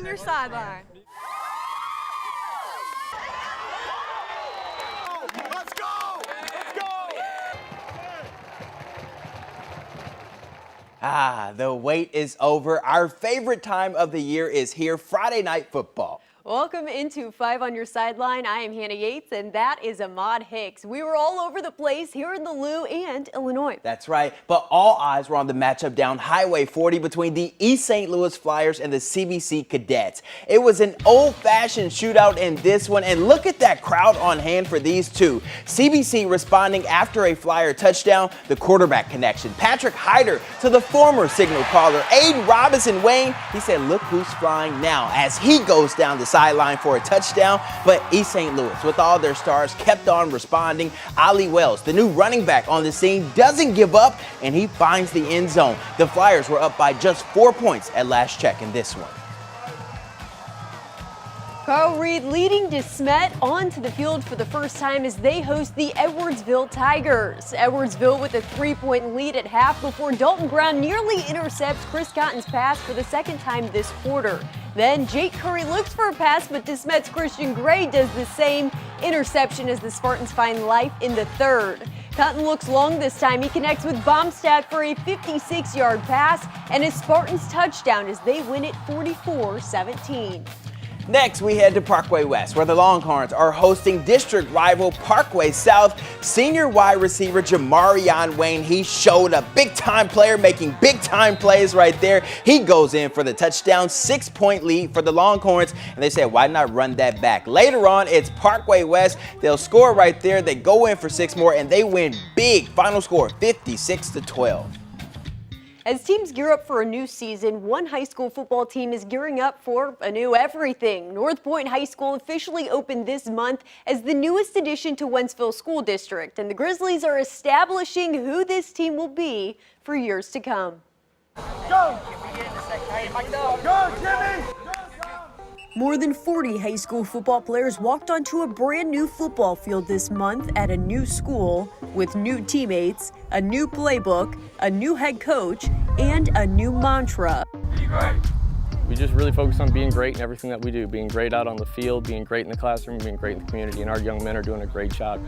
your sideline. Let's go! Let's go! The wait is over. Our favorite time of the year is here, Friday Night Football. Welcome into 5 on your sideline. I am Hannah Yates, and that is Ahmad Hicks. We were all over the place here in the Lou and Illinois. That's right, but all eyes were on the matchup down Highway 40 between the East St. Louis Flyers and the CBC Cadets. It was an old-fashioned shootout in this one, and look at that crowd on hand for these two. CBC responding after a Flyer touchdown, the quarterback connection. Patrick Hyder to the former signal caller, Aiden Robinson-Wayne. He said, look who's flying now, as he goes down the sideline for a touchdown. But East St. Louis, with all their stars, kept on responding. Ali Wells, the new running back on the scene, doesn't give up, and he finds the end zone. The Flyers were up by just 4 points at last check in this one. Carl Reed leading DeSmet onto the field for the first time as they host the Edwardsville Tigers. Edwardsville with a 3-point lead at half before Dalton Brown nearly intercepts Chris Cotton's pass for the second time this quarter. Then Jake Curry looks for a pass, but DeSmet's Christian Gray does the same. Interception as the Spartans find life in the third. Cotton looks long this time. He connects with Baumstadt for a 56-yard pass and a Spartans touchdown as they win it 44-17. Next, we head to Parkway West, where the Longhorns are hosting district rival Parkway South. Senior wide receiver Jamarion Wayne, he showed a big-time player making big-time plays right there. He goes in for the touchdown, 6-point lead for the Longhorns, and they said, why not run that back? Later on, it's Parkway West. They'll score right there. They go in for 6 more, and they win big. Final score, 56-12. As teams gear up for a new season, one high school football team is gearing up for a new everything. North Point High School officially opened this month as the newest addition to Wentzville School District, and the Grizzlies are establishing who this team will be for years to come. Go! Go, Jimmy! More than 40 high school football players walked onto a brand new football field this month at a new school with new teammates, a new playbook, a new head coach, and a new mantra. We just really focus on being great in everything that we do, being great out on the field, being great in the classroom, being great in the community, and our young men are doing a great job.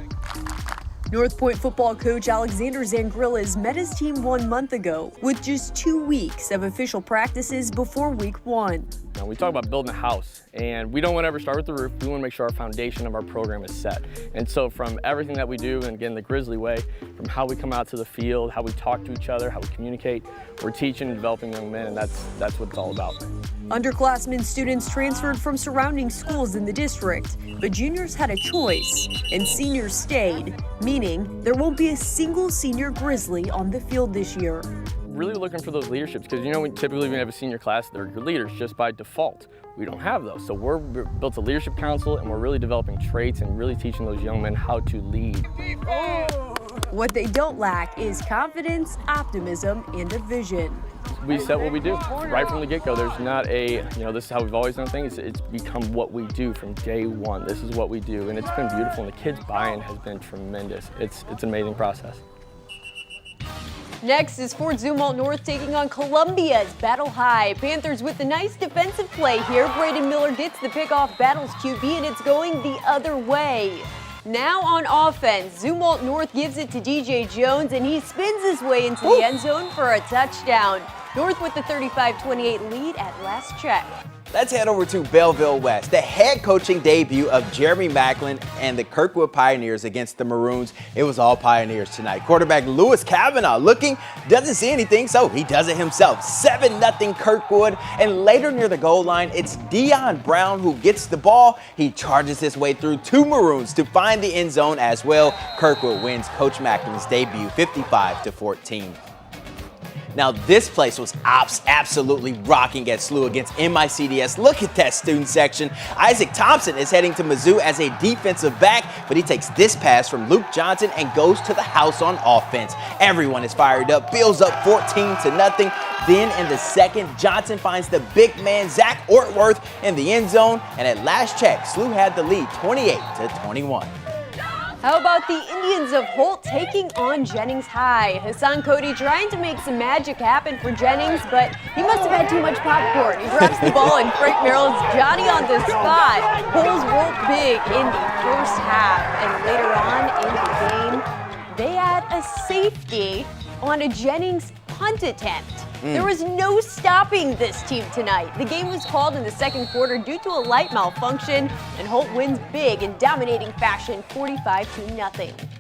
North Point football coach Alexander Zangrillas met his team 1 month ago with just 2 weeks of official practices before week 1. Now, we talk about building a house, and we don't want to ever start with the roof. We want to make sure our foundation of our program is set. And so from everything that we do, and again, the Grizzly way, from how we come out to the field, how we talk to each other, how we communicate, we're teaching and developing young men, and that's what it's all about. Underclassmen students transferred from surrounding schools in the district, but juniors had a choice, and seniors stayed, meaning there won't be a single senior Grizzly on the field this year. Really looking for those leaderships, because you know, typically when you have a senior class, they're your leaders just by default. We don't have those, so we're built a leadership council, and we're really developing traits and really teaching those young men how to lead. What they don't lack is confidence, optimism, and a vision. We set what we do right from the get-go. There's not a, this is how we've always done things. It's become what we do from day one. This is what we do, and it's been beautiful, and the kids' buy-in has been tremendous. It's an amazing process. Next is Fort Zumwalt North taking on Columbia's Battle High. Panthers with a nice defensive play here. Braden Miller gets the pick off Battle's QB, and it's going the other way. Now on offense, Zumwalt North gives it to DJ Jones, and he spins his way into the end zone for a touchdown. North with the 35-28 lead at last check. Let's head over to Belleville West. The head coaching debut of Jeremy Macklin and the Kirkwood Pioneers against the Maroons. It was all Pioneers tonight. Quarterback Lewis Kavanaugh looking, doesn't see anything, so he does it himself. 7-0 Kirkwood, and later near the goal line, it's Dion Brown who gets the ball. He charges his way through 2 Maroons to find the end zone as well. Kirkwood wins Coach Macklin's debut 55-14. Now, this place was absolutely rocking at SLU against MICDS. Look at that student section. Isaac Thompson is heading to Mizzou as a defensive back, but he takes this pass from Luke Johnson and goes to the house on offense. Everyone is fired up. Bills up 14-0. Then in the second, Johnson finds the big man, Zach Ortworth, in the end zone. And at last check, SLU had the lead 28-21. How about the Indians of Holt taking on Jennings High? Hassan Cody trying to make some magic happen for Jennings, but he must have had too much popcorn. He drops the ball and Frank Merrill's Johnny on the spot pulls Holt big in the first half. And later on in the game, they had a safety on a Jennings punt attempt. There was no stopping this team tonight. The game was called in the second quarter due to a light malfunction, and Holt wins big in dominating fashion, 45-0.